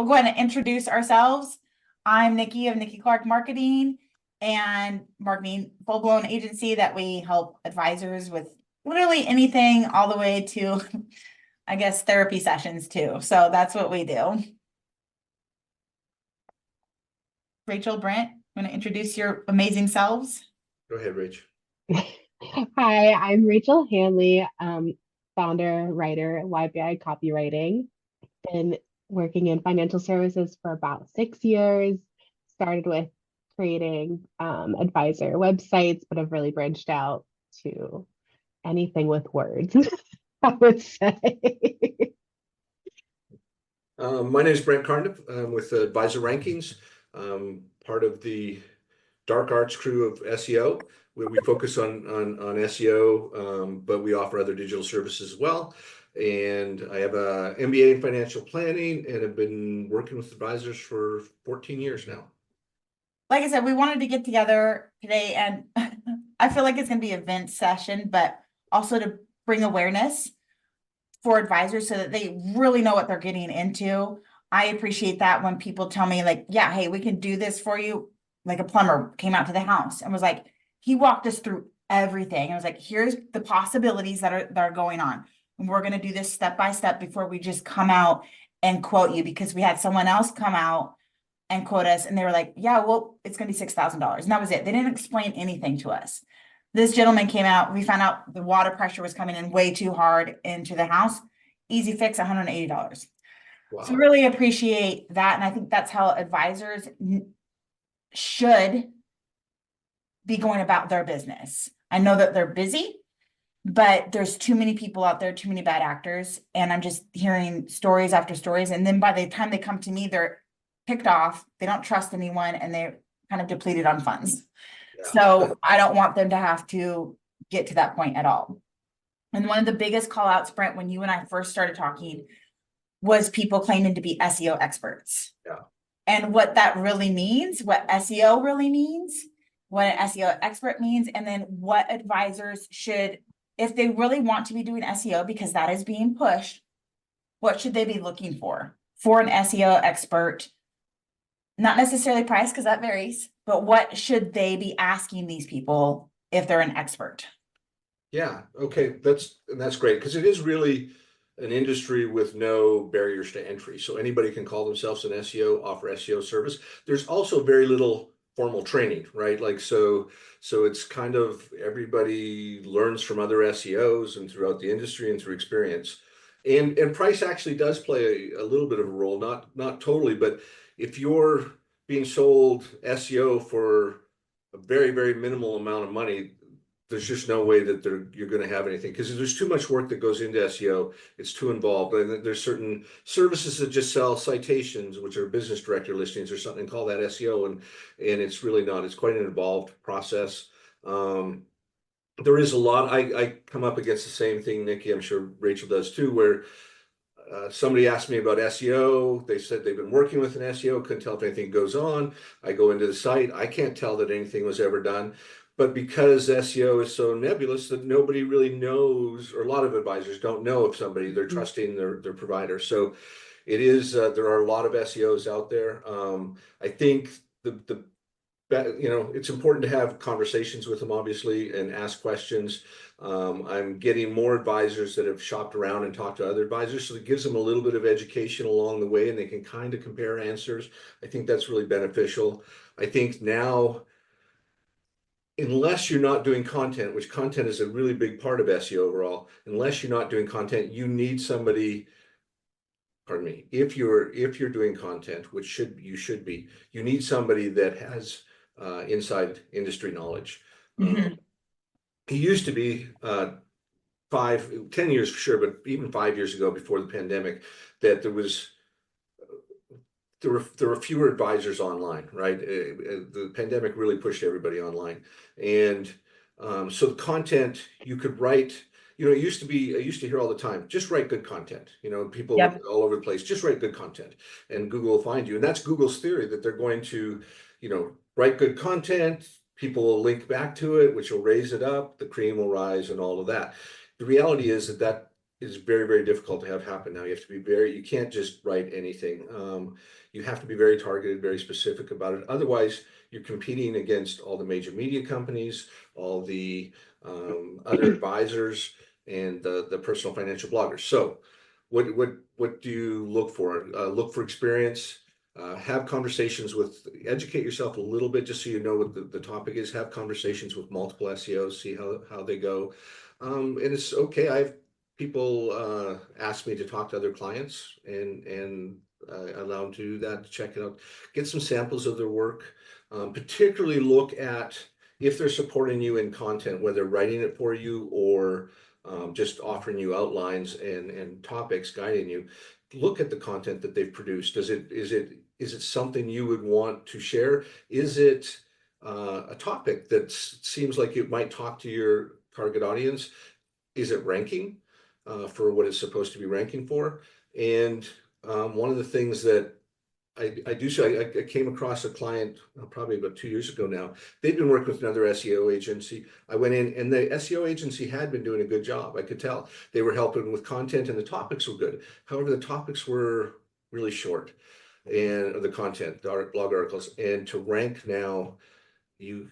we'll go ahead and introduce ourselves. I'm Nikki of nikicl Marketing and Marketing full-blown agency that we help advisors with literally anything all the way to, I guess, therapy sessions too. So that's what we do. Rachel, Brent, want to introduce your amazing selves? Go ahead, Rach. Hi, I'm Rachel Hanley, founder, writer at YBI Copywriting. Been working in financial services for about 6 years. Started with creating advisor websites, but have really branched out to anything with words, I would say. My name is Brent Carniff. I'm with Advisor Rankings, part of the dark arts crew of SEO, where we focus on SEO, but we offer other digital services as well. And I have a MBA in financial planning and have been working with advisors for 14 years now. Like I said, we wanted to get together today, and I feel like it's going to be an event session, but also to bring awareness for advisors so that they really know what they're getting into. I appreciate that when people tell me like, yeah, hey, we can do this for you. Like a plumber came out to the house and was like, he walked us through everything. I was like, here's the possibilities that are going on. And we're going to do this step by step before we just come out and quote you, because we had someone else come out and quote us and they were like, yeah, well, it's going to be $6,000. And that was it. They didn't explain anything to us. This gentleman came out, we found out the water pressure was coming in way too hard into the house. Easy fix, $180. Wow. So really appreciate that. And I think that's how advisors should be going about their business. I know that they're busy, but there's too many people out there, too many bad actors. And I'm just hearing stories after stories. And then by the time they come to me, they're picked off. They don't trust anyone and they're kind of depleted on funds. Yeah. So I don't want them to have to get to that point at all. And one of the biggest call outs, Brent, when you and I first started talking, was people claiming to be SEO experts. Yeah. And what that really means, what SEO really means, what an SEO expert means, and then what advisors should, if they really want to be doing SEO, because that is being pushed, what should they be looking for an SEO expert? Not necessarily price, because that varies, but what should they be asking these people if they're an expert? Yeah, okay, that's great, because it is really an industry with no barriers to entry. So anybody can call themselves an SEO, offer SEO service. There's also very little formal training, right? Like, so it's kind of everybody learns from other SEOs and throughout the industry and through experience. And price actually does play a little bit of a role, not totally, but if you're being sold SEO for a very, very minimal amount of money, there's just no way that you're going to have anything, because there's too much work that goes into SEO. It's too involved. And there's certain services that just sell citations, which are business director listings or something, call that SEO, and it's really not. It's quite an involved process. There is a lot. I come up against the same thing, Nikki, I'm sure Rachel does too, where somebody asked me about SEO. They said they've been working with an SEO, couldn't tell if anything goes on. I go into the site. I can't tell that anything was ever done. But because SEO is so nebulous that nobody really knows, or a lot of advisors don't know if they're trusting their provider. So it is, there are a lot of SEOs out there. I think it's important to have conversations with them, obviously, and ask questions. I'm getting more advisors that have shopped around and talked to other advisors, so it gives them a little bit of education along the way, and they can kind of compare answers. I think that's really beneficial. I think now, unless you're not doing content, which content is a really big part of SEO overall, unless you're not doing content, you need somebody, pardon me, if you're doing content, which you should be, you need somebody that has inside industry knowledge. Mm-hmm. It used to be 10 years for sure, but even 5 years ago, before the pandemic, that there were fewer advisors online, right? The pandemic really pushed everybody online. And so the content you could write, I used to hear all the time, just write good content. People all over the place, just write good content and Google will find you. And that's Google's theory, that they're going to, write good content, people will link back to it, which will raise it up, the cream will rise and all of that. The reality is that is very, very difficult to have happen now. You have to be you can't just write anything. You have to be very targeted, very specific about it. Otherwise, you're competing against all the major media companies, all the other advisors, and the personal financial bloggers. So what do you look for? Look for experience. Have conversations educate yourself a little bit just so you know what the topic is. Have conversations with multiple SEOs, see how they go. And it's okay. I've people ask me to talk to other clients and allow them to do that, to check it out, get some samples of their work. Particularly look at if they're supporting you in content, whether writing it for you or just offering you outlines and topics, guiding you. Look at the content that they've produced. Is it something you would want to share? Is it a topic that seems like it might talk to your target audience? Is it ranking for what it's supposed to be ranking for? And one of the things that I do so, I came across a client probably about 2 years ago now. They'd been working with another SEO agency. I went in and the SEO agency had been doing a good job. I could tell they were helping with content and the topics were good. However, the topics were really short, and the content, the blog articles, and to rank now, you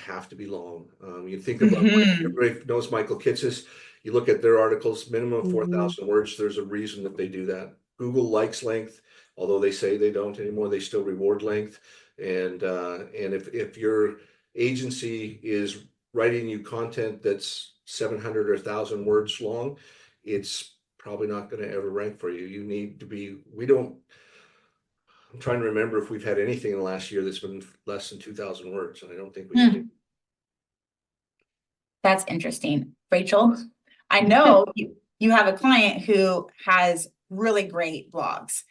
have to be long. You think about everybody knows Michael Kitces. You look at their articles, minimum 4,000 words. There's a reason that they do that. Google likes length. Although they say they don't anymore, they still reward length. And if your agency is writing you content that's 700 or 1,000 words long, it's probably not going to ever rank for you. You need to be. I'm trying to remember if we've had anything in the last year that's been less than 2,000 words, and I don't think we have. That's interesting. Rachel, I know you have a client who has really great blogs.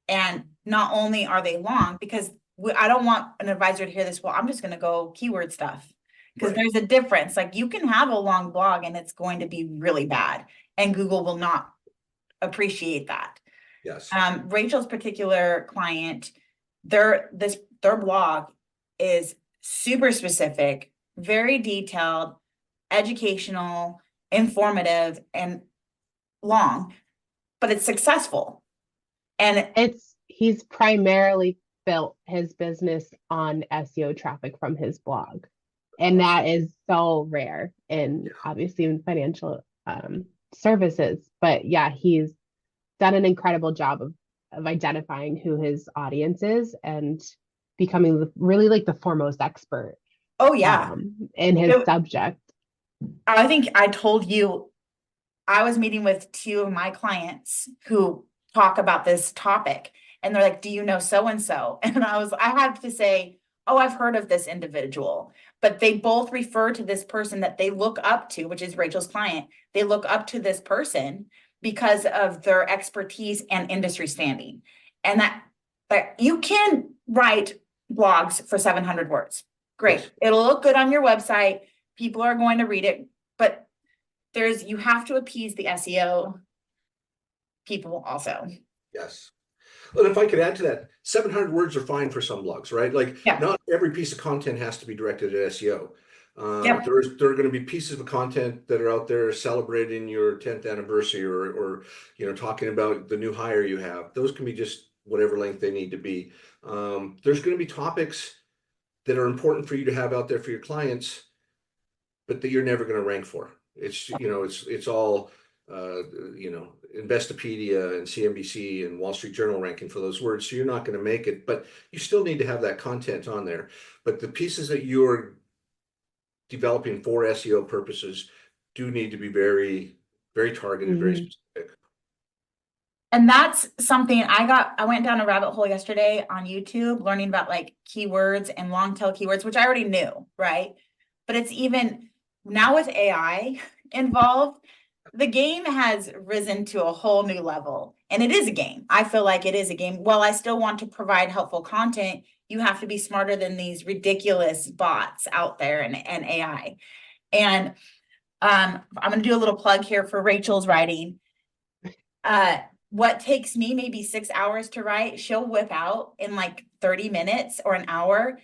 And not only are they long, because I don't want an advisor to hear this, well, I'm just going to go keyword stuff. Because there's a difference. Like you can have a long blog and it's going to be really bad. And Google will not appreciate that. Yes. Rachel's particular client, their blog is super specific, very detailed, educational, informative, and long, but it's successful. And he's primarily built his business on SEO traffic from his blog. And that is so rare obviously in financial services. But yeah, he's done an incredible job of identifying who his audience is and becoming really like the foremost expert. Oh yeah. In his subject. I think I told you I was meeting with 2 of my clients who talk about this topic, and they're like, do you know so-and-so? And I had to say, oh, I've heard of this individual, but they both refer to this person that they look up to, which is Rachel's client. They look up to this person because of their expertise and industry standing. And that you can write blogs for 700 words. Great. Yes. It'll look good on your website. People are going to read it, but you have to appease the SEO people also. Yes. Well, if I could add to that, 700 words are fine for some blogs, right? Like not every piece of content has to be directed at SEO. There are going to be pieces of content that are out there celebrating your 10th anniversary or talking about the new hire you have. Those can be just whatever length they need to be. There's going to be topics that are important for you to have out there for your clients, but that you're never going to rank for. It's all Investopedia and CNBC and Wall Street Journal ranking for those words. So you're not going to make it, but you still need to have that content on there. But the pieces that you're developing for SEO purposes do need to be very, very targeted, very specific. And that's something I went down a rabbit hole yesterday on YouTube, learning about like keywords and long tail keywords, which I already knew, right? But it's even now with AI involved, the game has risen to a whole new level, and it is a game. I feel like it is a game. While I still want to provide helpful content, you have to be smarter than these ridiculous bots out there and AI. And I'm going to do a little plug here for Rachel's writing. What takes me maybe 6 hours to write, she'll whip out in like 30 minutes or an hour.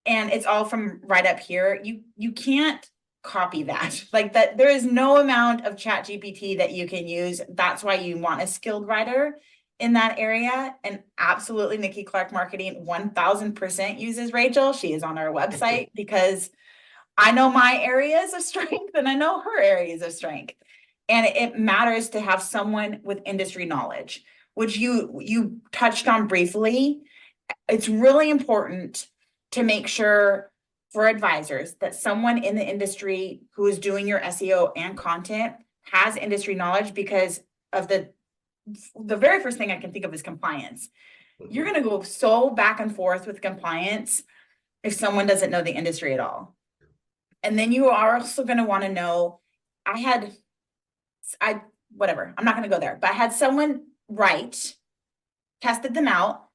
And it's all from right up here. You can't copy that. Like that, there is no amount of chat GPT that you can use. That's why you want a skilled writer in that area. And absolutely, Nikki Clark Marketing 1000% uses Rachel. She is on our website because I know my areas of strength and I know her areas of strength. And it matters to have someone with industry knowledge, which you touched on briefly. It's really important to make sure for advisors that someone in the industry who is doing your SEO and content has industry knowledge, because of the very first thing I can think of is compliance. You're going to go so back and forth with compliance if someone doesn't know the industry at all. And then you are also going to want to know, whatever, I'm not going to go there, but I had someone write, tested them out,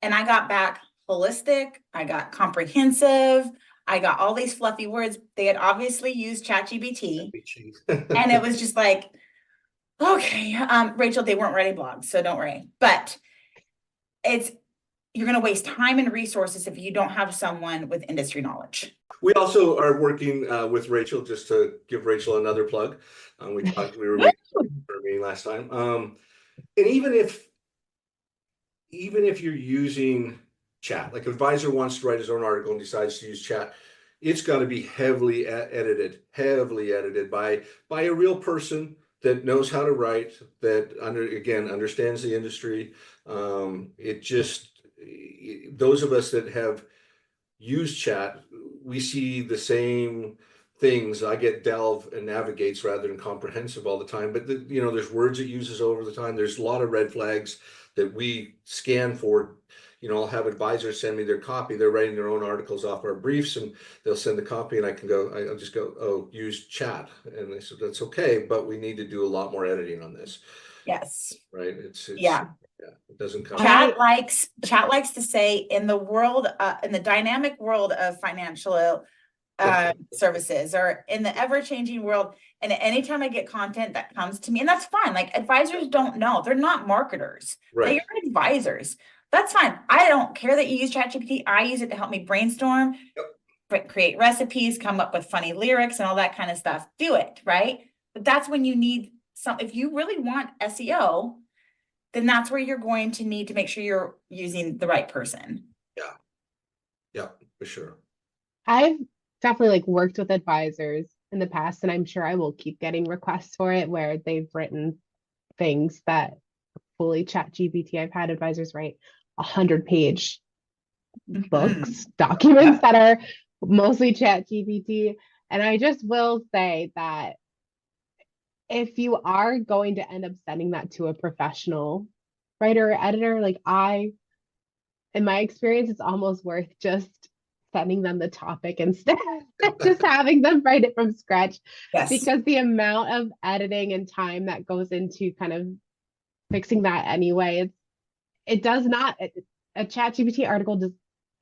and I got back holistic, I got comprehensive, I got all these fluffy words. They had obviously used ChatGPT, and it was just like, okay, Rachel, they weren't writing blogs, so don't worry. But you're going to waste time and resources if you don't have someone with industry knowledge. We also are working with Rachel, just to give Rachel another plug. We were meeting for me last time. And even if you're using chat, like an advisor wants to write his own article and decides to use chat, it's got to be heavily edited by a real person that knows how to write, that understands the industry. Those of us that have used chat, we see the same things. I get delve and navigates rather than comprehensive all the time, but there's words it uses over the time. There's a lot of red flags that we scan for. I'll have advisors send me their copy. They're writing their own articles off our briefs, and they'll send the copy, and I'll just go, oh, use chat. And they said, that's okay, but we need to do a lot more editing on this. Yes. Right. Yeah. It doesn't come. Chat likes to say, in the dynamic world of financial services, or in the ever-changing world, and anytime I get content that comes to me, and that's fine. Like, advisors don't know, they're not marketers. Right. They are advisors. That's fine. I don't care that you use ChatGPT. I use it to help me brainstorm, create recipes, come up with funny lyrics and all that kind of stuff. Do it, right? But that's when you need if you really want SEO, then that's where you're going to need to make sure you're using the right person. Yeah, for sure. I've definitely worked with advisors in the past, and I'm sure I will keep getting requests for it where they've written things that fully ChatGPT. I've had advisors write 100-page books, documents that are mostly ChatGPT. And I just will say that if you are going to end up sending that to a professional writer or editor, in my experience, it's almost worth just sending them the topic instead, just having them write it from scratch. Yes. Because the amount of editing and time that goes into kind of fixing that anyway, it does not, a ChatGPT article does,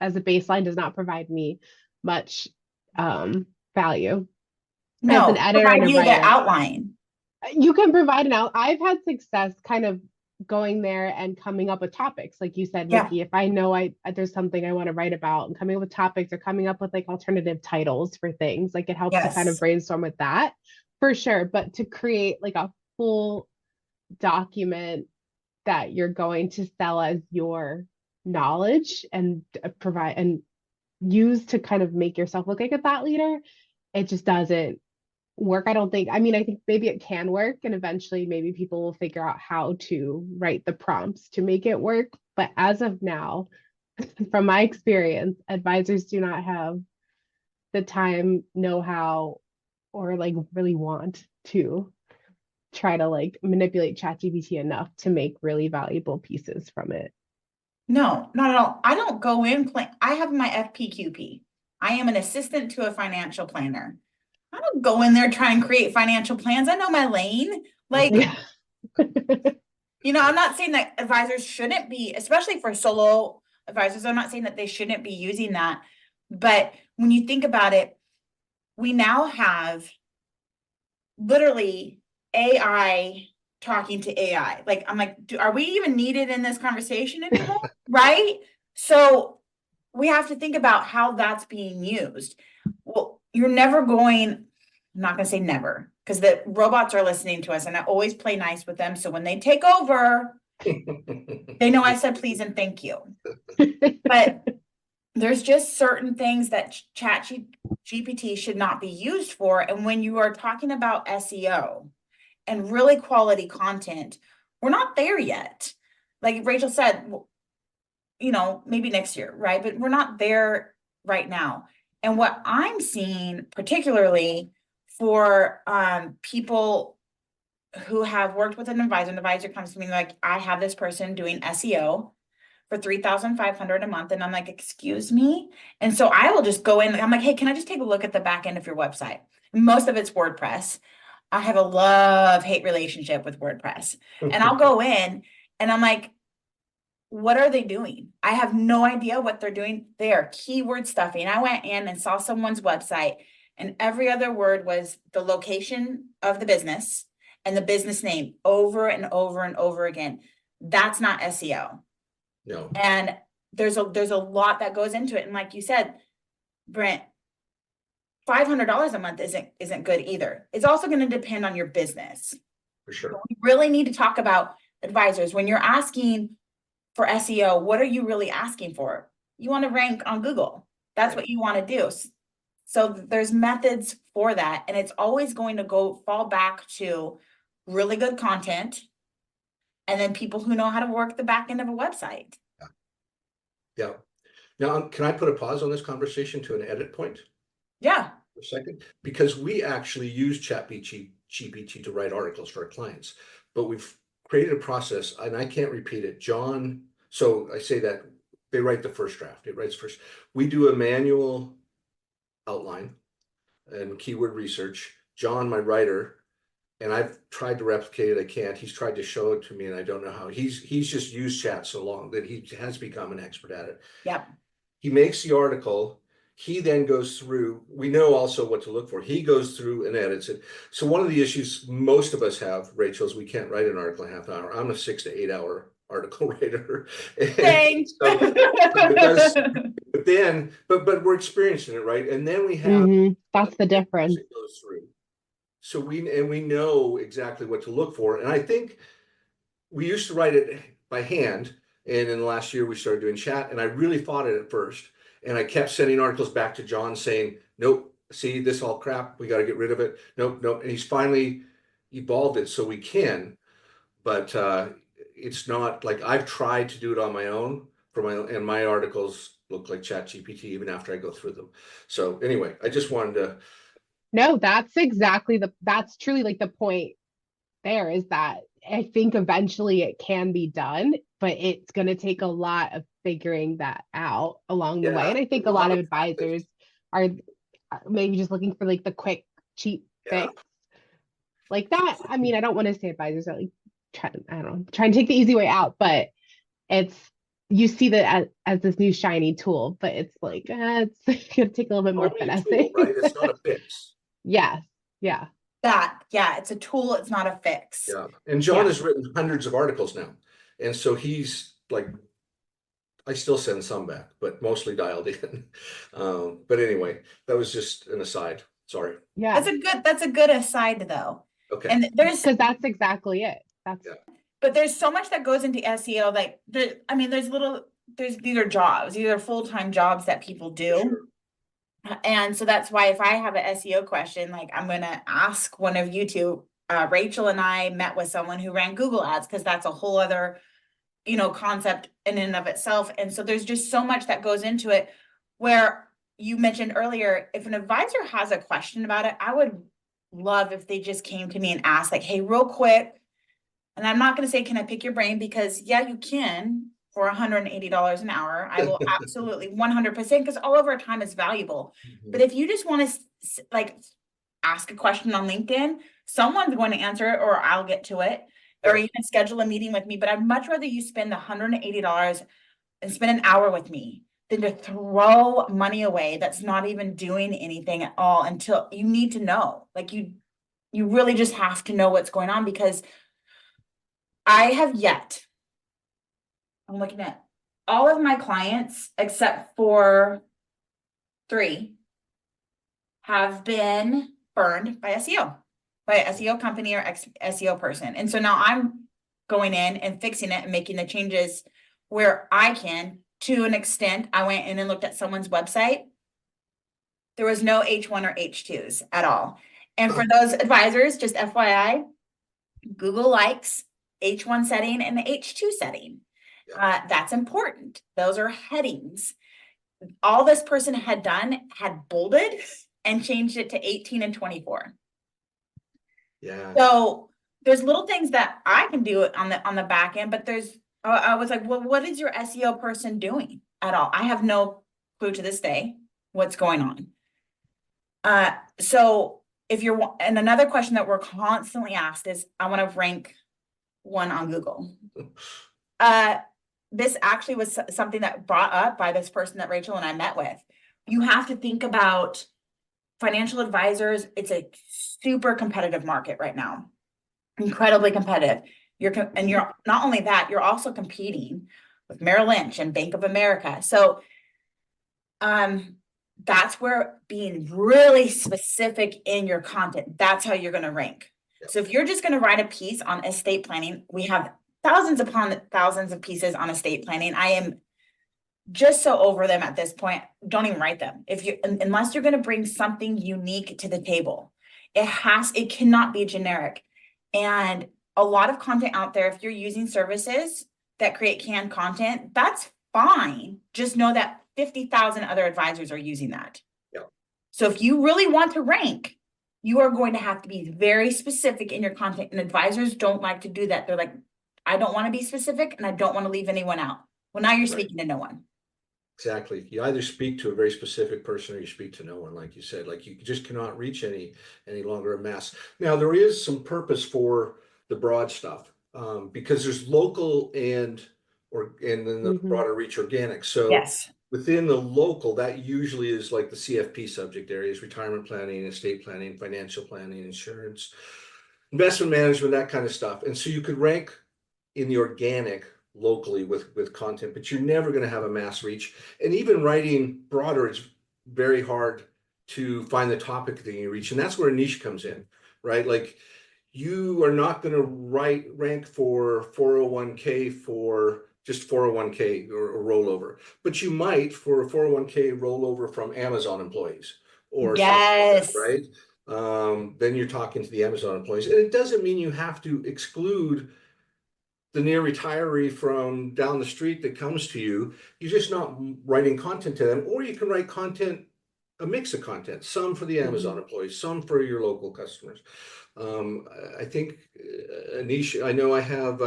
as a baseline, does not provide me much value. No, as an editor provide and a you the writer. outline. You can provide an out. I've had success kind of going there and coming up with topics, like you said, Nikki. If I know there's something I want to write about, and coming up with topics, or coming up with alternative titles for things, it helps to kind of brainstorm with that for sure. But to create a full document that you're going to sell as your knowledge and provide and use to kind of make yourself look like a thought leader, it just doesn't work. I don't think, I think maybe it can work, and eventually maybe people will figure out how to write the prompts to make it work. But as of now, from my experience, advisors do not have the time, know-how, or really want to try to manipulate ChatGPT enough to make really valuable pieces from it. No, not at all. I don't go in I have my FPQP. I am an assistant to a financial planner. I don't go in there try and create financial plans. I know my lane. I'm not saying that advisors shouldn't be, especially for solo advisors. I'm not saying that they shouldn't be using that. But when you think about it, we now have literally AI talking to AI. I'm are we even needed in this conversation anymore? Right? So we have to think about how that's being used. Well, you're never going, I'm not gonna say never, because the robots are listening to us and I always play nice with them. So when they take over, they know I said please and thank you. But there's just certain things that chat GPT should not be used for. And when you are talking about SEO and really quality content, we're not there yet. Like Rachel said, you know, maybe next year, right? But we're not there right now. And what I'm seeing, particularly for people who have worked with an advisor comes to me like, I have this person doing SEO for $3,500 a month. And I'm like, excuse me. And so I will just go in. I'm like, hey, can I just take a look at the back end of your website? Most of it's WordPress. I have a love-hate relationship with WordPress. And I'll go in and I'm like, what are they doing? I have no idea what they're doing. They are keyword stuffing. I went in and saw someone's website and every other word was the location of the business and the business name over and over and over again. That's not SEO. No. And there's a lot that goes into it. And like you said, Brent, $500 a month isn't good either. It's also going to depend on your business. For sure. But we really need to talk about advisors. When you're asking for SEO, what are you really asking for? You want to rank on Google. That's what you want to do. So there's methods for that. And it's always going to fall back to really good content and then people who know how to work the back end of a website. Yeah. Now, can I put a pause on this conversation to an edit point? Yeah. For a second, because we actually use ChatGPT to write articles for our clients, but we've created a process, and I can't repeat it. John, so I say that they write the first draft. It writes first. We do a manual outline and keyword research. John, my writer, and I've tried to replicate it. I can't. He's tried to show it to me, and I don't know how. He's just used chat so long that he has become an expert at it. Yep. He makes the article. He then goes through, we know also what to look for. He goes through and edits it. So one of the issues most of us have, Rachel, is we can't write an article in half an hour. I'm a 6 to 8 hour article writer. Thanks. So but we're experiencing it, right? And then we have that's the difference. it goes through. So we know exactly what to look for. And I think we used to write it by hand. And in the last year, we started doing chat. And I really fought it at first. And I kept sending articles back to John saying, nope, see, this all crap. We got to get rid of it. Nope. And he's finally evolved it so we can. But it's not like I've tried to do it on my own and my articles look like ChatGPT even after I go through them. So anyway, I just wanted to. No, that's exactly that's truly like the point there is that I think eventually it can be done, but it's going to take a lot of figuring that out along the way. And I think a lot of advisors are maybe just looking for like the quick, cheap fix like that. I mean, I don't want to say advisors are like trying to take the easy way out, but you see that as this new shiny tool, but it's like, it's going to take a little bit more finessing. Right? It's not a fix. Yes. Yeah. It's a tool. It's not a fix. Yeah. And John has written hundreds of articles now. And so he's like, I still send some back, but mostly dialed in. But anyway, that was just an aside. Sorry. Yeah. That's a good aside though. Okay. And because that's exactly it. But there's so much that goes into SEO. Like these are jobs. These are full-time jobs that people do. Sure. And so that's why if I have an SEO question, like I'm going to ask one of you two. Rachel and I met with someone who ran Google ads because that's a whole other, concept in and of itself. And so there's just so much that goes into it where you mentioned earlier, if an advisor has a question about it, I would love if they just came to me and asked like, hey, real quick. And I'm not going to say, can I pick your brain? Because yeah, you can. For $180 an hour, I will absolutely 100% because all of our time is valuable. But if you just want to like ask a question on LinkedIn, someone's going to answer it or I'll get to it, or you can schedule a meeting with me. But I'd much rather you spend the $180 and spend an hour with me than to throw money away that's not even doing anything at all until you need to know. Like you really just have to know what's going on because I'm looking at all of my clients except for 3 have been burned by SEO, by an SEO company or SEO person. And so now I'm going in and fixing it and making the changes where I can. To an extent, I went in and looked at someone's website. There was no H1 or H2s at all. And for those advisors, just FYI, Google likes H1 setting and the H2 setting. That's important. Those are headings. All this person had done had bolded and changed it to 18 and 24. Yeah. So there's little things that I can do on the back end, but I was like, well, what is your SEO person doing at all? I have no clue to this day what's going on. So if and another question that we're constantly asked is, I want to rank one on Google. This actually was something that brought up by this person that Rachel and I met with. You have to think about financial advisors. It's a super competitive market right now, incredibly competitive. You're not only that, you're also competing with Merrill Lynch and Bank of America. So, that's where being really specific in your content, that's how you're going to rank. Yep. So if you're just going to write a piece on estate planning, we have thousands upon thousands of pieces on estate planning. I am just so over them at this point. Don't even write them. Unless you're going to bring something unique to the table, it cannot be generic. And a lot of content out there, if you're using services that create canned content, that's fine. Just know that 50,000 other advisors are using that. Yep. So if you really want to rank, you are going to have to be very specific in your content. And advisors don't like to do that. They're like, I don't want to be specific and I don't want to leave anyone out. Well, now you're speaking to no one. Exactly. You either speak to a very specific person or you speak to no one, like you said. Like, you just cannot reach any longer a mass. Now, there is some purpose for the broad stuff, because there's local and then the broader reach organic. So Yes. within the local, that usually is like the CFP subject areas: retirement planning, estate planning, financial planning, insurance, investment management, that kind of stuff. And so you could rank in the organic locally with content, but you're never going to have a mass reach. And even writing broader, it's very hard to find the topic that you reach. And that's where a niche comes in, right? Like, you are not going to rank for 401k for just 401k or rollover, but you might for a 401k rollover from Amazon employees or yes, something like that, right? Then you're talking to the Amazon employees, and it doesn't mean you have to exclude the near retiree from down the street that comes to you. You're just not writing content to them. Or you can write content, a mix of content, some for the Amazon employees, some for your local customers. I think a niche, I know I have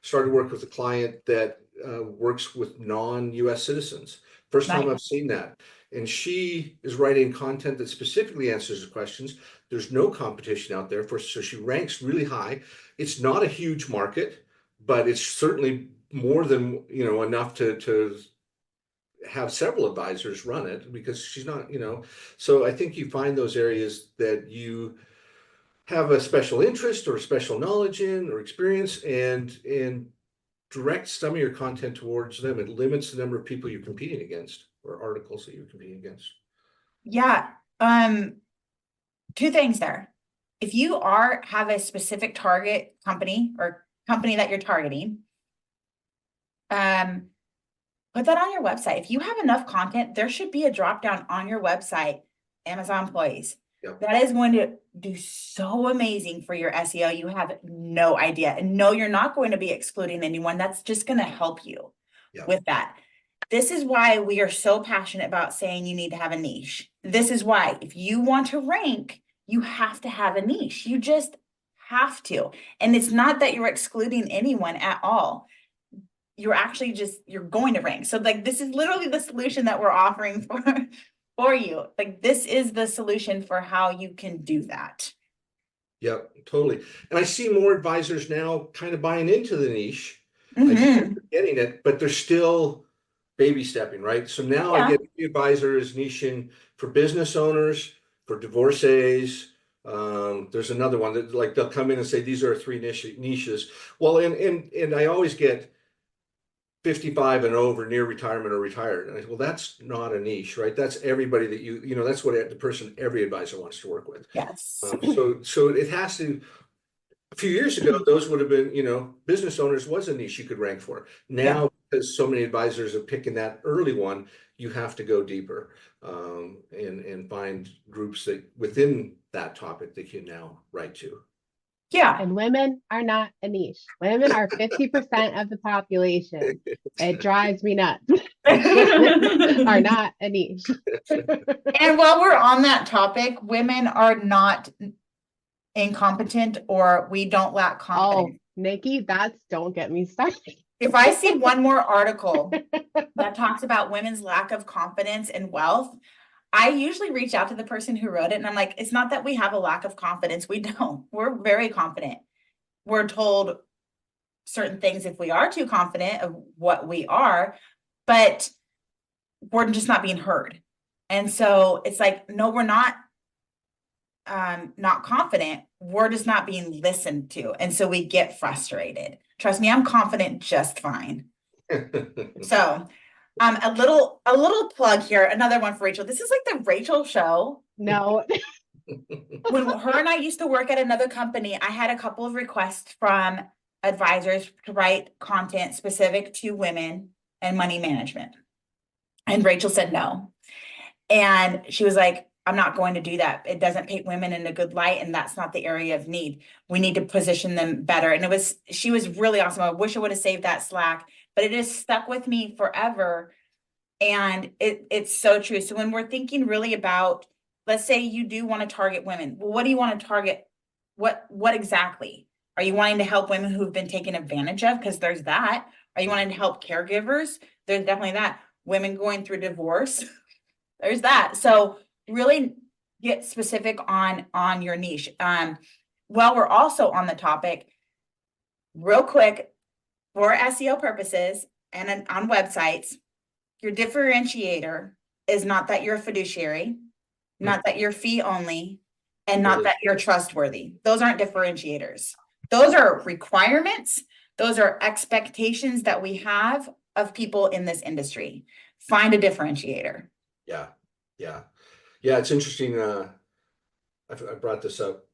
started work with a client that works with non-US citizens. First time I've seen that. And she is writing content that specifically answers the questions. There's no competition out there so she ranks really high. It's not a huge market, but it's certainly more than, enough to have several advisors run it, because she's not, so I think you find those areas that you have a special interest or special knowledge in or experience, and direct some of your content towards them. It limits the number of people you're competing against or articles that you're competing against. Yeah. Two things there. If you have a specific target company or company that you're targeting, put that on your website. If you have enough content, there should be a drop down on your website, Amazon employees. Yep. That is going to do so amazing for your SEO. You have no idea. And no, you're not going to be excluding anyone. That's just going to help you with that. This is why we are so passionate about saying you need to have a niche. This is why, if you want to rank, you have to have a niche. You just have to. And it's not that you're excluding anyone at all. You're actually you're going to rank. So like, this is literally the solution that we're offering for you. Like, this is the solution for how you can do that. Yep, totally. And I see more advisors now kind of buying into the niche. I think they're getting it, but they're still baby stepping, right? So now I get advisors niching for business owners, for divorcees. There's another one that, like, they'll come in and say, these are 3 niches. Well, and I always get 55 and over, near retirement or retired. And I said, well, that's not a niche, right? That's everybody that you know, that's what the person every advisor wants to work with. Yes. So it has to, a few years ago, those would have been, you know, business owners was a niche you could rank for. Now, because so many advisors are picking that early one, you have to go deeper and find groups that within that topic that you now write to. Yeah. And women are not a niche. Women are 50% of the population. It drives me nuts. Women are not a niche. And while we're on that topic, women are not incompetent, or we don't lack confidence. Oh, Nikki, don't get me started. If I see one more article that talks about women's lack of confidence and wealth, I usually reach out to the person who wrote it and I'm like, it's not that we have a lack of confidence. We don't. We're very confident. We're told certain things if we are too confident of what we are, but we're just not being heard. And so it's like, no, we're not confident. We're just not being listened to. And so we get frustrated. Trust me, I'm confident just fine. So a little plug here, another one for Rachel. This is like the Rachel show. No. When her and I used to work at another company, I had a couple of requests from advisors to write content specific to women and money management. And Rachel said no. And she was like, I'm not going to do that. It doesn't paint women in a good light, and that's not the area of need. We need to position them better. And she was really awesome. I wish I would have saved that Slack, but it has stuck with me forever. And it's so true. So when we're thinking really about, let's say you do want to target women. Well, what do you want to target? What exactly? Are you wanting to help women who've been taken advantage of? Because there's that. Are you wanting to help caregivers? There's definitely that. Women going through divorce. There's that. So really get specific on your niche. While we're also on the topic, real quick, for SEO purposes and on websites, your differentiator is not that you're a fiduciary, not that you're fee only, and not that you're trustworthy. Those aren't differentiators. Those are requirements. Those are expectations that we have of people in this industry. Find a differentiator. Yeah. It's interesting. I brought this up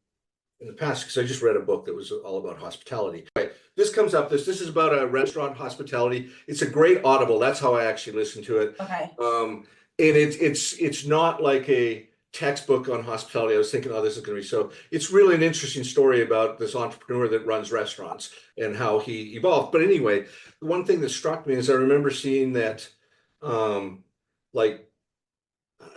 in the past because I just read a book that was all about hospitality. Right. This comes up. This is about a restaurant hospitality. It's a great Audible. That's how I actually listened to it. Okay. And it's not like a textbook on hospitality. I was thinking, oh, this is going to be so. It's really an interesting story about this entrepreneur that runs restaurants and how he evolved. But anyway, the one thing that struck me is I remember seeing that, like,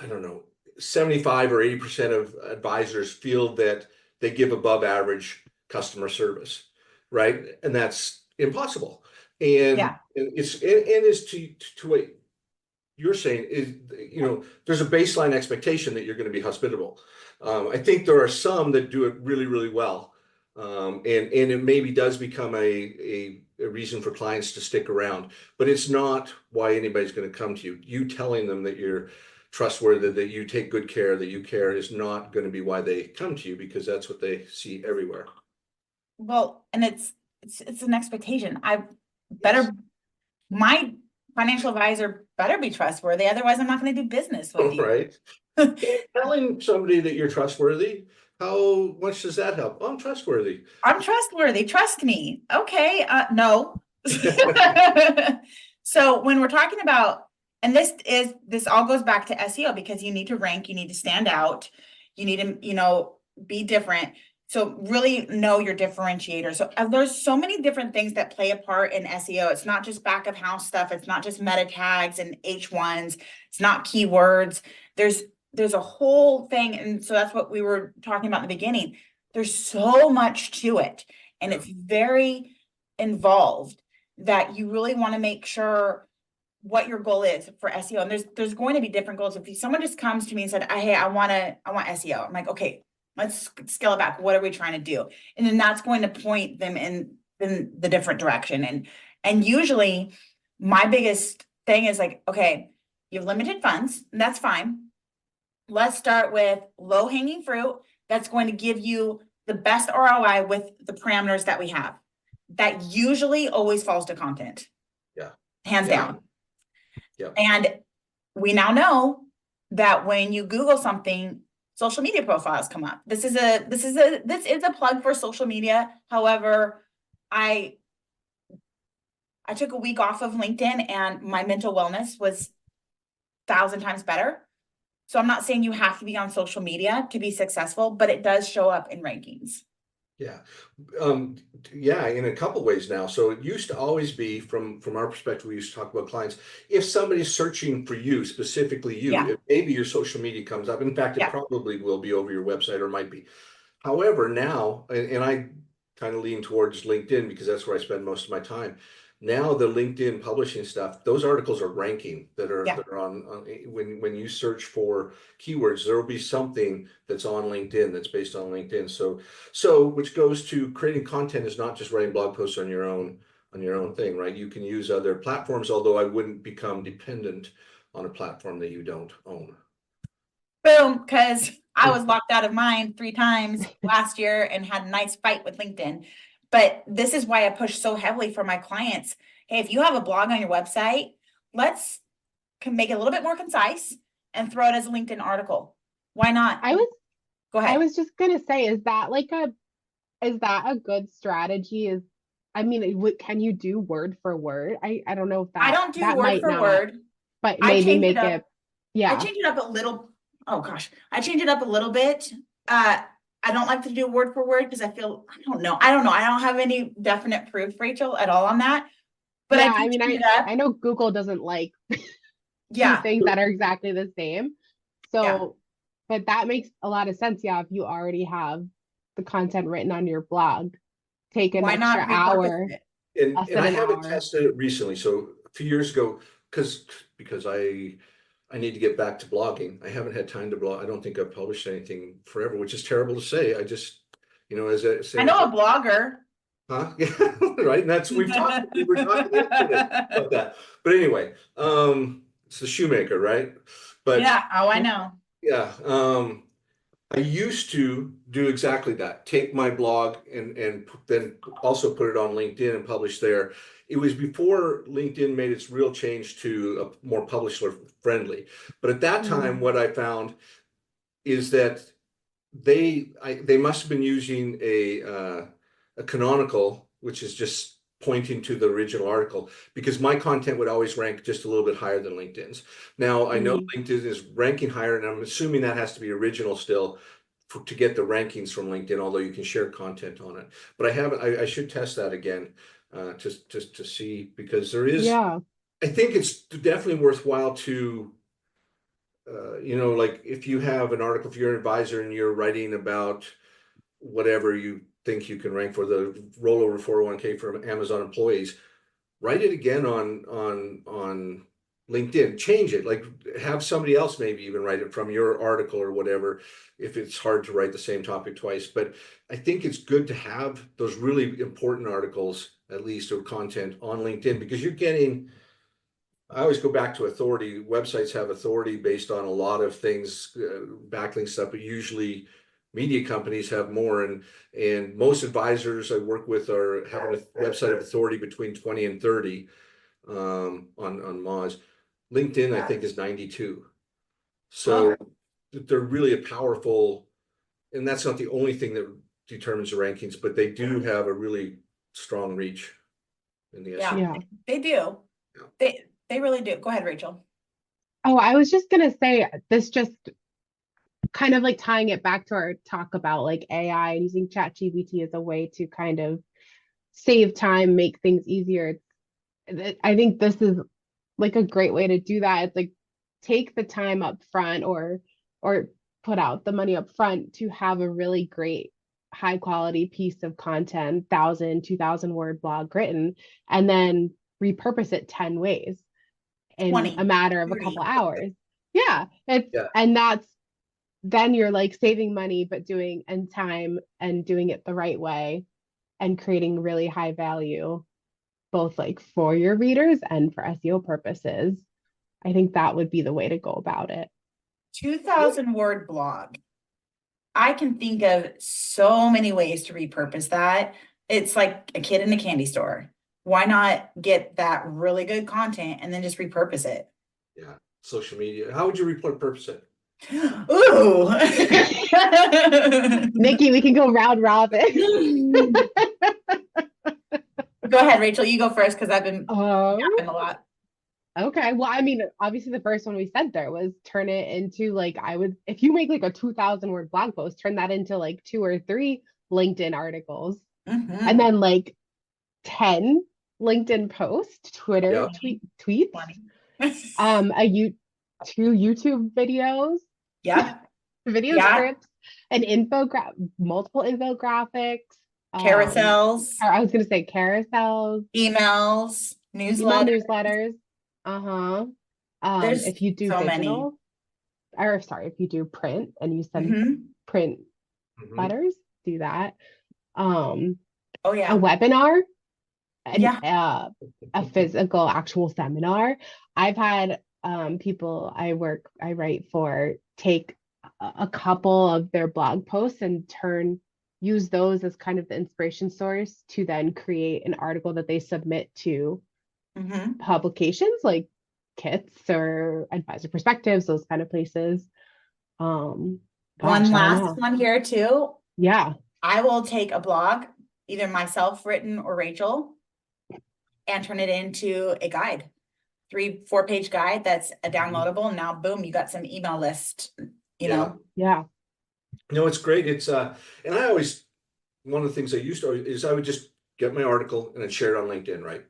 I don't know, 75 or 80% of advisors feel that they give above average customer service, right? And that's impossible. And it's to what you're saying is, you know, there's a baseline expectation that you're going to be hospitable. I think there are some that do it really, really well. And it maybe does become a reason for clients to stick around, but it's not why anybody's going to come to you. You telling them that you're trustworthy, that you take good care, that you care, is not going to be why they come to you, because that's what they see everywhere. Well, and it's an expectation. My financial advisor better be trustworthy. Otherwise, I'm not going to do business with you. Right. Telling somebody that you're trustworthy, how much does that help? Oh, I'm trustworthy. I'm trustworthy. Trust me. Okay. No. So when we're talking about, and this all goes back to SEO, because you need to rank, you need to stand out, you need to, be different. So really know your differentiator. So there's so many different things that play a part in SEO. It's not just back of house stuff. It's not just meta tags and H1s. It's not keywords. There's a whole thing. And so that's what we were talking about in the beginning. There's so much to it, and it's very involved, that you really want to make sure what your goal is for SEO. And there's going to be different goals. If someone just comes to me and said, hey, I want SEO. I'm like, okay, let's scale it back. What are we trying to do? And then that's going to point them in the different direction. And usually my biggest thing is like, okay, you have limited funds, and that's fine. Let's start with low hanging fruit. That's going to give you the best ROI with the parameters that we have. That usually always falls to content. Yeah. hands Yeah. down. Yeah. And we now know that when you Google something, social media profiles come up. This is a plug for social media. However, I took a week off of LinkedIn and my mental wellness was 1,000 times better. So I'm not saying you have to be on social media to be successful, but it does show up in rankings. Yeah. Yeah, in a couple ways now. So it used to always be from our perspective, we used to talk about clients. If somebody's searching for you, specifically you, Yeah. if maybe your social media comes up. In fact, it Yeah. probably will be over your website or might be. However, now, and I kind of lean towards LinkedIn because that's where I spend most of my time. Now the LinkedIn publishing stuff, those articles are ranking that are Yeah. that are on when you search for keywords, there will be something that's on LinkedIn that's based on LinkedIn. So which goes to creating content is not just writing blog posts on your own thing, right? You can use other platforms, although I wouldn't become dependent on a platform that you don't own. Boom, because I was locked out of mine 3 times last year and had a nice fight with LinkedIn. But this is why I push so heavily for my clients. Hey, if you have a blog on your website, let's make it a little bit more concise and throw it as a LinkedIn article. Why not? Go I ahead. was just gonna say, is that a good strategy? I mean, can you do word for word? I don't know if I don't do that word might for not, word. but I maybe changed it make up. it, I yeah. changed it up a little. Oh gosh, I changed it up a little bit. I don't like to do word for word because I don't know. I don't have any definite proof, Rachel, at all on that. But I Yeah, do I mean, change it up. I know Google doesn't like two Yeah, things that are exactly the same. yeah. So, but that makes a lot of sense. Yeah, if you already have the content written on your blog, take an Why extra not repurpose hour, it? less And than I an haven't hour. tested it recently. So a few years ago, because I need to get back to blogging. I haven't had time to blog. I don't think I've published anything forever, which is terrible to say. I just, as I I say, know a blogger. huh? Yeah, right. And that's we were talking yesterday about that. But anyway, it's the shoemaker, right? But Yeah. Oh, I know. yeah, I used to do exactly that. Take my blog and then also put it on LinkedIn and publish there. It was before LinkedIn made its real change to a more publisher friendly. But at that time, what I found is that they must have been using a canonical, which is just pointing to the original article, because my content would always rank just a little bit higher than LinkedIn's. Now I know LinkedIn is ranking higher, and I'm assuming that has to be original still to get the rankings from LinkedIn, although you can share content on it. But I haven't. I should test that again, just to see, because there is. Yeah. I think it's definitely worthwhile to like if you have an article, if you're an advisor and you're writing about whatever you think you can rank for, the rollover 401k for Amazon employees, write it again on LinkedIn. Change it, like have somebody else maybe even write it from your article or whatever, if it's hard to write the same topic twice. But I think it's good to have those really important articles, at least, or content on LinkedIn, because you're getting. I always go back to authority. Websites have authority based on a lot of things, backlink stuff, but usually media companies have more. And most advisors I work with are having a website of authority between 20 and 30 on Moz. LinkedIn, I think, is 92. So they're really a powerful, and that's not the only thing that determines the rankings, but they do have a really strong reach in the SEO. Yeah. They do. Yeah. They really do. Go ahead, Rachel. Oh, I was just gonna say this, just kind of like tying it back to our talk about like AI and using ChatGPT as a way to kind of save time, make things easier. I think this is like a great way to do that. It's like take the time up front, or put out the money up front to have a really great high quality piece of content, 1,000, 2,000 word blog written, and then repurpose it 10 ways in 20, a matter of a 30. couple hours. Yeah, Yeah. and then you're like saving money, but doing and time and doing it the right way and creating really high value, both like for your readers and for SEO purposes. I think that would be the way to go about it. 2,000 word blog. I can think of so many ways to repurpose that. It's like a kid in a candy store. why not get that really good content and then just repurpose it? Yeah, social media. How would you repurpose it? Ooh. Nikki, we can go round robin. Go ahead, Rachel, you go first because I've been Oh, yapping a lot. okay. Well, I mean, obviously the first one we said there was turn it into like if you make like a 2,000 word blog post, turn that into like 2 or 3 LinkedIn articles, and then like 10 LinkedIn posts, Twitter tweets, Funny. two YouTube videos, Yep. video Yeah. scripts, an multiple infographics, Carousels, I was gonna say carousels, email email newsletters. newsletters. Uh-huh. There's If you do so many. digital, or sorry, if you do print and you send Mhm. print Mhm. letters, do that. Oh A yeah. webinar and Yeah. a physical actual seminar. I've had people I write for take a couple of their blog posts and use those as kind of the inspiration source to then create an article that they submit to Mhm. publications like kits or advisor perspectives, those kind of places. One Gosh, I don't last know. one here too. Yeah. I will take a blog, either myself written or Rachel, and turn it into a guide. 3-4 page guide that's a downloadable. And now boom, you got some email list, you know. Yeah. No, it's great. It's and I always, one of the things I used to is I would just get my article and I'd share it on LinkedIn, right?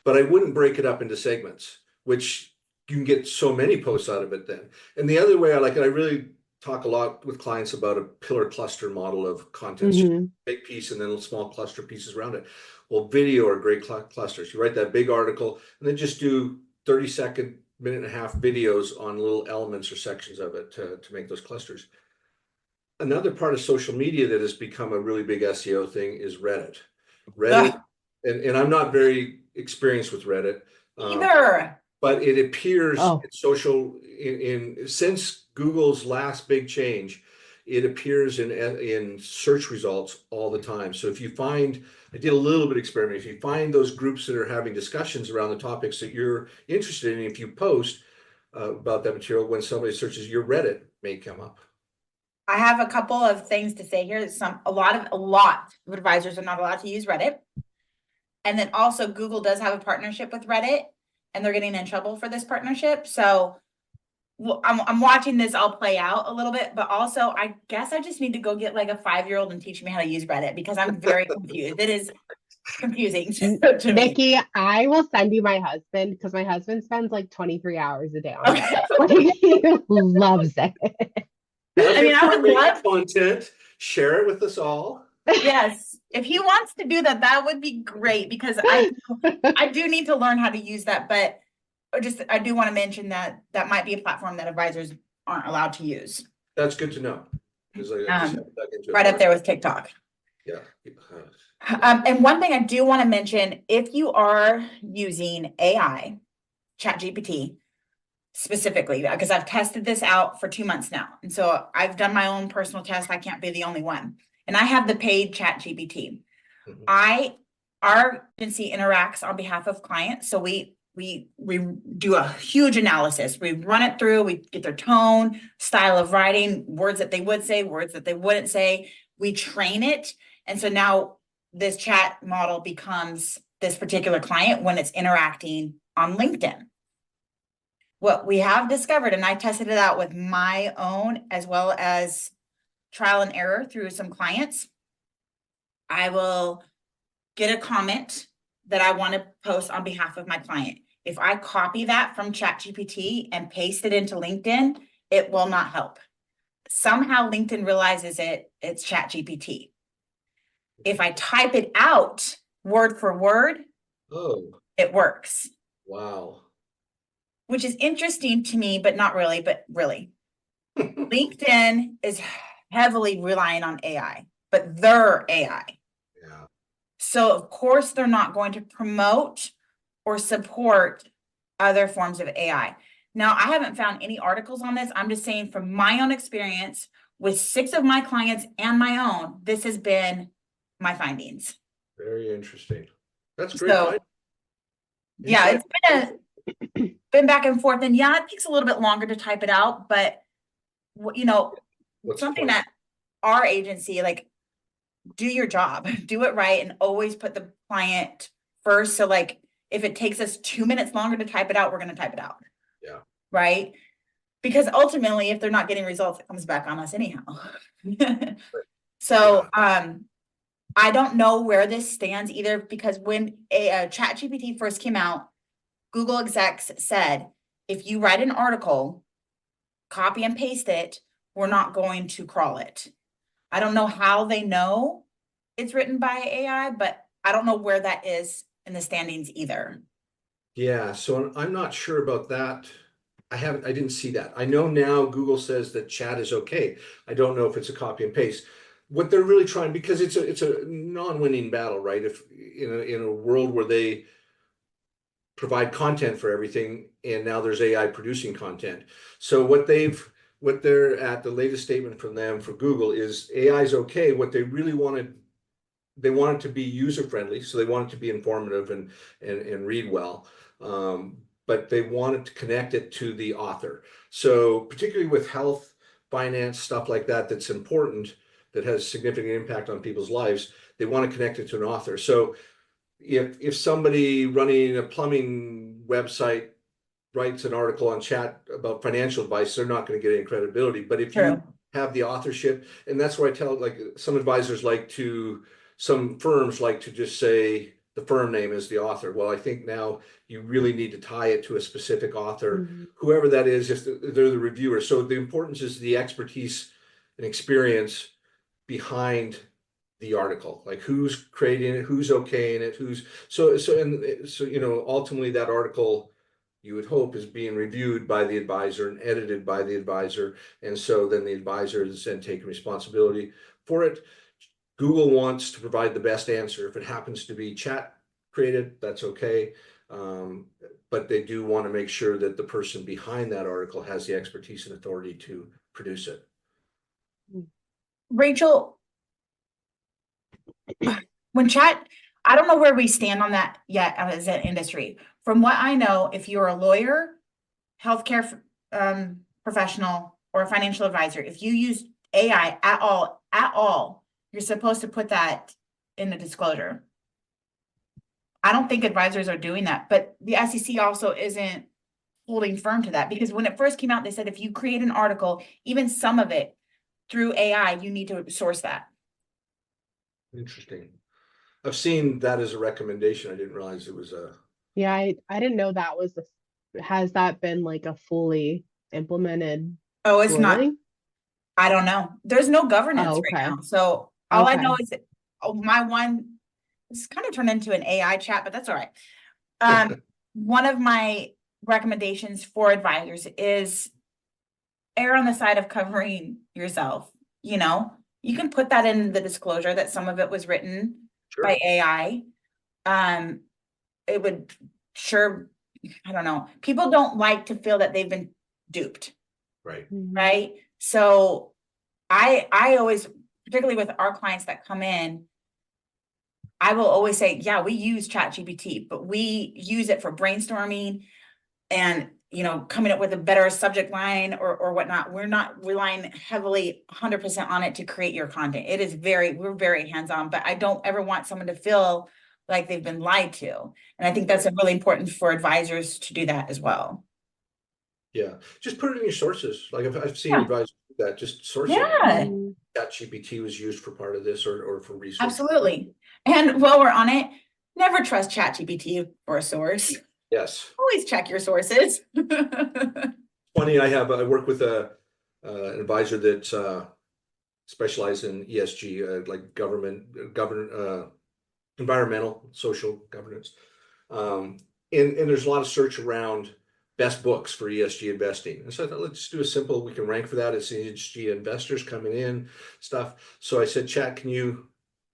But I wouldn't break it up into segments, which you can get so many posts out of it then. And the other way I like it, I really talk a lot with clients about a pillar cluster model of content, Mm-hmm. big piece and then small cluster pieces around it. Well, video are great clusters. You write that big article and then just do 30-second, minute and a half videos on little elements or sections of it to make those clusters. Another part of social media that has become a really big SEO thing is Reddit. Reddit, Ugh, and I'm not very experienced with Reddit, either. but it appears Oh, in social since Google's last big change, it appears in search results all the time. So if you find, I did a little bit of experiment. If you find those groups that are having discussions around the topics that you're interested in, if you post about that material, when somebody searches your Reddit, may come up. I have a couple of things to say here. A lot of advisors are not allowed to use Reddit. And then also Google does have a partnership with Reddit and they're getting in trouble for this partnership. So I'm watching this all play out a little bit, but also I guess I just need to go get like a 5-year-old and teach me how to use Reddit because I'm very confused. It is confusing to me. Nikki, I will send you my husband because my husband spends like 23 hours a day on Okay. Reddit. Like, he loves it. I mean, I would love content, share it with us all. Yes, if he wants to do that, that would be great because I do need to learn how to use that, but I do want to mention that that might be a platform that advisors aren't allowed to use. That's good to know. Because I just haven't dug into it Right more. up there with TikTok. Yeah. And one thing I do want to mention, if you are using AI, ChatGPT specifically, because I've tested this out for 2 months now. And so I've done my own personal test. I can't be the only one. And I have the paid ChatGPT. Mhm. Our agency interacts on behalf of clients. So we do a huge analysis. We run it through, we get their tone, style of writing, words that they would say, words that they wouldn't say. We train it. And so now this chat model becomes this particular client when it's interacting on LinkedIn. What we have discovered, and I tested it out with my own as well as trial and error through some clients. I will get a comment that I want to post on behalf of my client. If I copy that from ChatGPT and paste it into LinkedIn, it will not help. Somehow LinkedIn realizes it's ChatGPT. If I type it out word for word, it works. Wow. Which is interesting to me, but not really, but really. LinkedIn is heavily relying on AI, but their AI. Yeah. So of course they're not going to promote or support other forms of AI. Now, I haven't found any articles on this. I'm just saying from my own experience with 6 of my clients and my own, this has been my findings. Very interesting. That's great. So yeah, it's been back and forth, and yeah, it takes a little bit longer to type it out, but you know, What's the something point? that our agency, like, do your job, do it right, and always put the client first. So like, if it takes us 2 minutes longer to type it out, we're going to type it out. Yeah. Right. Because ultimately, if they're not getting results, it comes back on us anyhow. So, I don't know where this stands either, because when a ChatGPT first came out, Google execs said, if you write an article, copy and paste it, we're not going to crawl it. I don't know how they know it's written by AI, but I don't know where that is in the standings either. Yeah, so I'm not sure about that. I didn't see that. I know now Google says that chat is okay. I don't know if it's a copy and paste. What they're really trying, because it's a non-winning battle, right? If in a world where they provide content for everything, and now there's AI producing content. So what they're at, the latest statement from them for Google is AI is okay. What they really wanted, they want it to be user friendly, so they want it to be informative and read well. But they wanted to connect it to the author. So particularly with health, finance, stuff like that, that's important, that has significant impact on people's lives, they want to connect it to an author. So if somebody running a plumbing website writes an article on chat about financial advice, they're not going to get any credibility. But if you have the authorship, and that's where I tell, like, some advisors some firms like to just say the firm name is the author. Well, I think now you really need to tie it to a specific author, whoever that is, if they're the reviewer. So the importance is the expertise and experience behind the article, like who's creating it, who's okaying it, so ultimately that article, you would hope, is being reviewed by the advisor and edited by the advisor, and so then the advisor is then taking responsibility for it. Google wants to provide the best answer. If it happens to be chat created, that's okay, but they do want to make sure that the person behind that article has the expertise and authority to produce it. Rachel, I don't know where we stand on that yet as an industry. From what I know, if you're a lawyer, healthcare professional, or a financial advisor, if you use AI at all, you're supposed to put that in the disclosure. I don't think advisors are doing that, but the SEC also isn't holding firm to that, because when it first came out, they said if you create an article, even some of it through AI, you need to source that. Interesting. I've seen that as a recommendation. I didn't realize it was a. Yeah, I didn't know that was has that been like a fully implemented Oh, it's not. ruling? I don't know. There's no governance right now. So all I know is that it's kind of turned into an AI chat, but that's all right. One of my recommendations for advisors is err on the side of covering yourself. You can put that in the disclosure that some of it was written by AI. It would I don't know. People don't like to feel that they've been duped. Right. So I always, particularly with our clients that come in, I will always say, yeah, we use ChatGPT, but we use it for brainstorming and, coming up with a better subject line or whatnot. We're not relying heavily 100% on it to create your content. We're very hands-on, but I don't ever want someone to feel like they've been lied to. And I think that's really important for advisors to do that as well. Yeah, just put it in your sources. Like I've seen advisors do that, just source it. ChatGPT was used for part of this or for research. Absolutely. And while we're on it, never trust ChatGPT for a source. Yes. Always check your sources. Funny, I work with an advisor that's specialized in ESG, like environmental, social governance. And there's a lot of search around best books for ESG investing. And so I thought, let's do a simple, we can rank for that as ESG investors coming in, stuff. So I said, chat, can you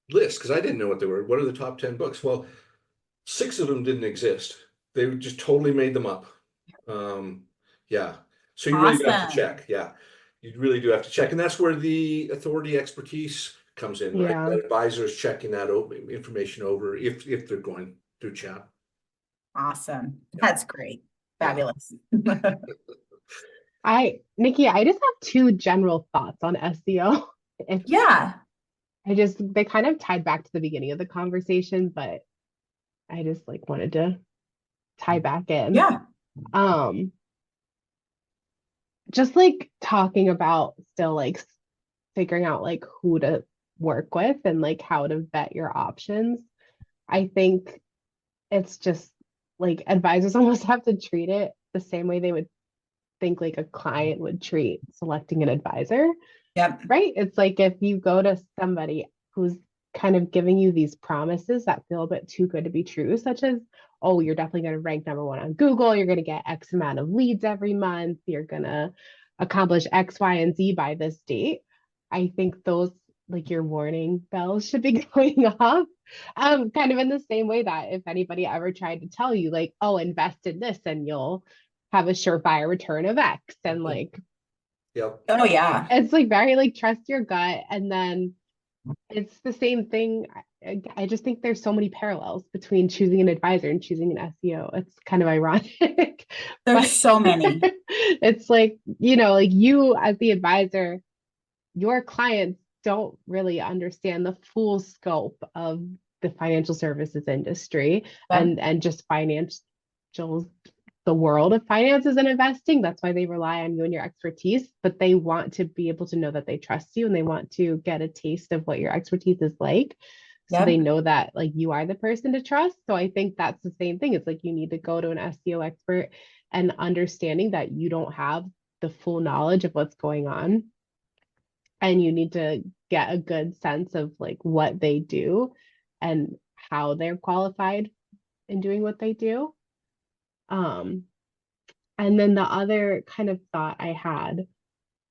list? Because I didn't know what they were. What are the top 10 books? Well, 6 of them didn't exist. They just totally made them up. Yeah. So you really do have to check. Yeah. You really do have to check. And that's where the authority expertise comes in, right? That advisors checking that information over if they're going through chat. Awesome. Yeah. That's great. Fabulous. Nikki, I just have two general thoughts on SEO. If Yeah. they kind of tied back to the beginning of the conversation, but I just like wanted to tie back in. Yeah. Just like talking about still like figuring out like who to work with and like how to vet your options. I think it's just like advisors almost have to treat it the same way they would think like a client would treat selecting an advisor, Yep. right? It's like if you go to somebody who's kind of giving you these promises that feel a bit too good to be true, such as, oh, you're definitely going to rank #1 on Google, you're going to get X amount of leads every month, you're going to accomplish X, Y, and Z by this date. I think those, like, your warning bells should be going off. Kind of in the same way that if anybody ever tried to tell you, like, oh, invest in this and you'll have a surefire return of X, and like, Yep. Oh yeah. it's like very like trust your gut. And then it's the same thing. I just think there's so many parallels between choosing an advisor and choosing an SEO. It's kind of ironic, There's but so many. it's like, you know, like you as the advisor, your clients don't really understand the full scope of the financial services industry Yep. and just financials, the world of finances and investing. That's why they rely on you and your expertise, but they want to be able to know that they trust you and they want to get a taste of what your expertise is like. So they Yep. know that like you are the person to trust. So I think that's the same thing. It's like you need to go to an SEO expert and understanding that you don't have the full knowledge of what's going on. And you need to get a good sense of like what they do and how they're qualified in doing what they do. And then the other kind of thought I had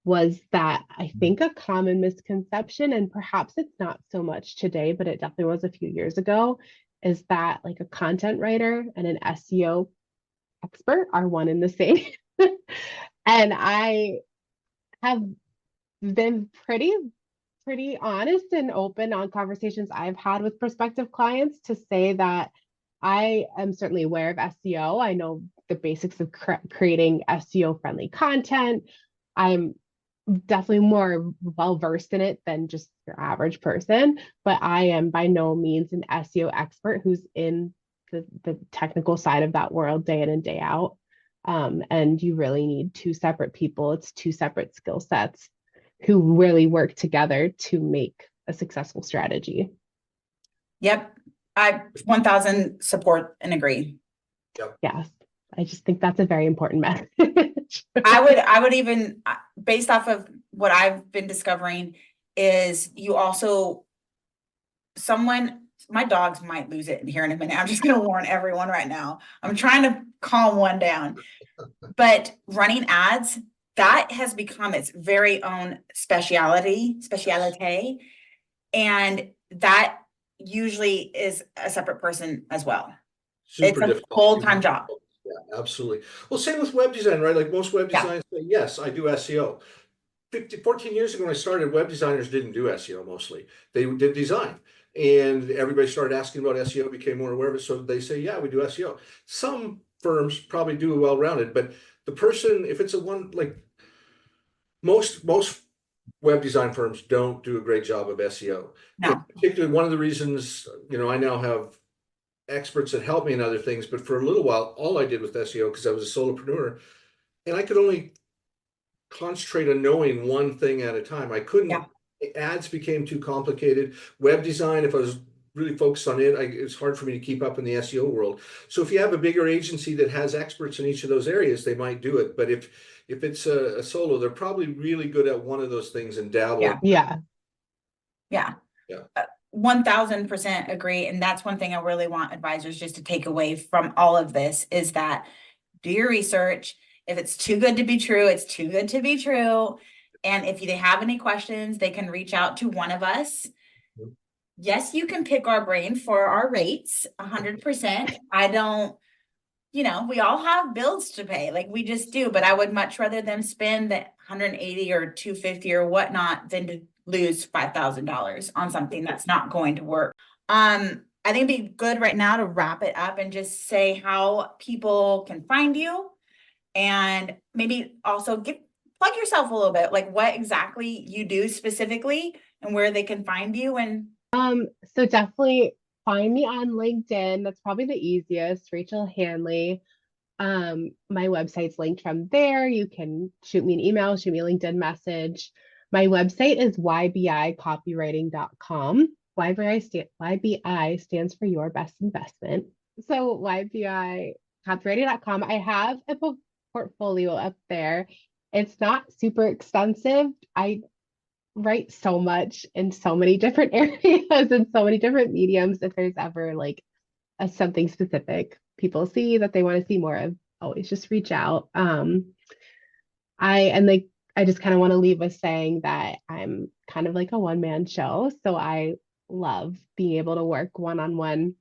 was that I think a common misconception, and perhaps it's not so much today, but it definitely was a few years ago, is that like a content writer and an SEO expert are one and the same. And I have been pretty honest and open on conversations I've had with prospective clients to say that I am certainly aware of SEO. I know the basics of creating SEO friendly content. I'm definitely more well versed in it than just your average person, but I am by no means an SEO expert who's in the technical side of that world day in and day out. And you really need two separate people. It's two separate skill sets who really work together to make a successful strategy. Yep. I 1000 support and agree. Yes. I just think that's a very important message. I would even, based off of what I've been discovering, is you also, my dogs might lose it here in a minute. I'm just going to warn everyone right now. I'm trying to calm one down. But running ads, that has become its very own specialty. And that usually is a separate person as well. Super It's a difficult. full-time job. Yeah, absolutely. Well, same with web design, right? Like most web designers say, yes, I do SEO. 14 years ago when I started, web designers didn't do SEO mostly. They did design. And everybody started asking about SEO, became more aware of it. So they say, yeah, we do SEO. Some firms probably do well-rounded, but the person, if it's a one, like most web design firms don't do a great job of SEO. No. In particular, one of the reasons, you know, I now have experts that help me in other things, but for a little while, all I did with SEO because I was a solopreneur and I could only concentrate on knowing one thing at a time. I couldn't, ads became too complicated. Web design, if I was really focused on it, it's hard for me to keep up in the SEO world. So if you have a bigger agency that has experts in each of those areas, they might do it. But if it's a solo, they're probably really good at one of those things and dabble. Yeah. 1000% agree. And that's one thing I really want advisors just to take away from all of this is that do your research. If it's too good to be true, it's too good to be true. And if they have any questions, they can reach out to one of us. Yes, you can pick our brain for our rates 100%. I don't, we all have bills to pay, like we just do, but I would much rather them spend the 180 or 250 or whatnot than to lose $5,000 on something that's not going to work. I think it'd be good right now to wrap it up and just say how people can find you, and maybe also plug yourself a little bit, like what exactly you do specifically and where they can find you. And So definitely find me on LinkedIn. That's probably the easiest. Rachel Hanley. My website's linked from there. You can shoot me an email, shoot me a LinkedIn message. My website is ybicopywriting.com. YBI stands for your best investment. So ybicopywriting.com. I have a portfolio up there. It's not super extensive. I write so much in so many different areas and so many different mediums. If there's ever like something specific people see that they want to see more of, always just reach out. I just kind of want to leave with saying that I'm kind of like a one-man show. So I love being able to work one-on-one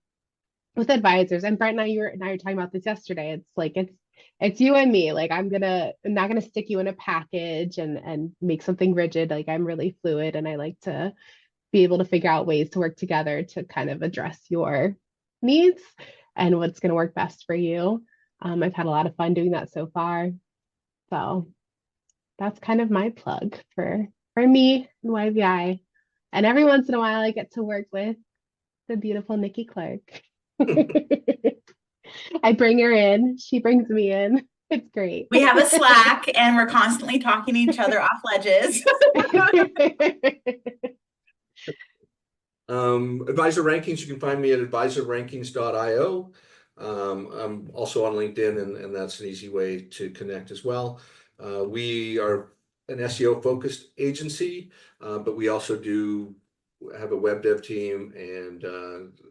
with advisors. And Brent and you're talking about this yesterday. It's like it's you and me. Like I'm not gonna stick you in a package and make something rigid. Like I'm really fluid, and I like to be able to figure out ways to work together to kind of address your needs and what's going to work best for you. I've had a lot of fun doing that so far. So that's kind of my plug for me and YBI. And every once in a while, I get to work with the beautiful Nikki Clark. I bring her in. She brings me in. It's great. we have a Slack and we're constantly talking to each other off ledges. Advisor rankings, you can find me at advisorrankings.io. I'm also on LinkedIn, and that's an easy way to connect as well. We are an SEO focused agency, but we also do have a web dev team and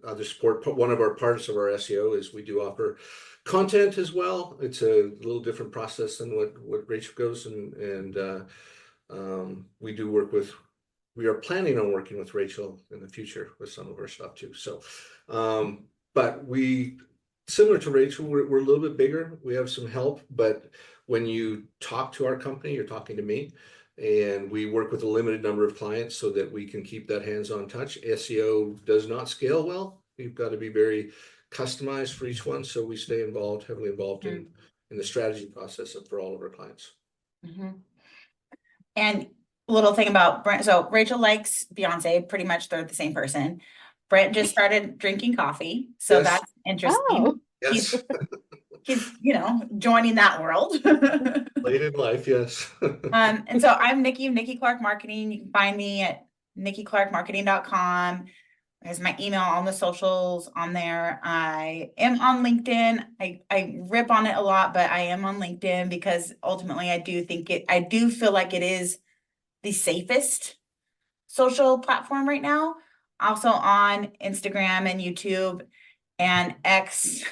other support. One of our parts of our SEO is we do offer content as well. It's a little different process than what Rachel goes, and we do work with. We are planning on working with Rachel in the future with some of our stuff too. So, but similar to Rachel, we're a little bit bigger. We have some help, but when you talk to our company, you're talking to me, and we work with a limited number of clients so that we can keep that hands-on touch. SEO does not scale well. We've got to be very customized for each one. So we stay heavily involved in the strategy process for all of our clients. Mm-hmm. And little thing about Brent. So Rachel likes Beyonce, pretty much they're the same person. Brent just started drinking coffee. So Yes. that's interesting. Oh. Yes. He's joining that world. Late in life, yes. And so I'm Nikki of Nikki Clark Marketing. You can find me at nikiclarkmarketing.com. There's my email on the socials on there. I am on LinkedIn. I rip on it a lot, but I am on LinkedIn because ultimately I do feel like it is the safest social platform right now. Also on Instagram and YouTube, and X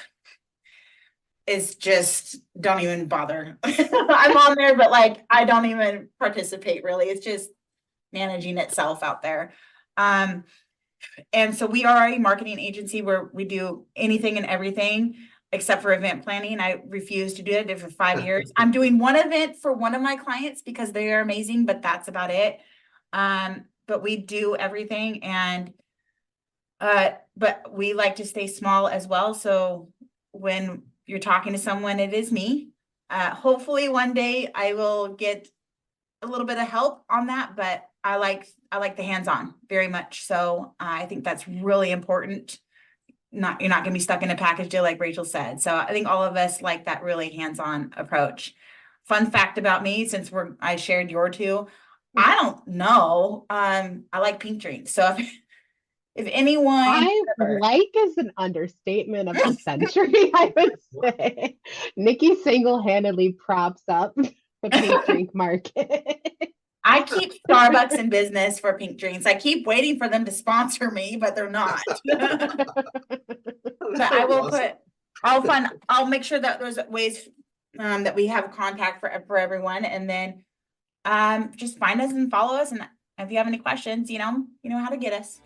is just, don't even bother. I'm on there, but like I don't even participate really. It's just managing itself out there. And so we are a marketing agency where we do anything and everything except for event planning. I refuse to do it. I did for 5 years. I'm doing one event for one of my clients because they are amazing, but that's about it. But we do everything, and but we like to stay small as well. So when you're talking to someone, it is me. Hopefully one day I will get a little bit of help on that, but I like the hands-on very much. So I think that's really important. You're not going to be stuck in a package deal like Rachel said. So I think all of us like that really hands-on approach. Fun fact about me, since I shared your two, I don't know. I like pink drinks. So if anyone, I like is an understatement of the century, I would say. Nikki single-handedly props up the pink drink market. I keep Starbucks in business for pink drinks. I keep waiting for them to sponsor me, but they're not. But I will I'll make sure that there's ways that we have contact for everyone, and then just find us and follow us. And if you have any questions, you know how to get us.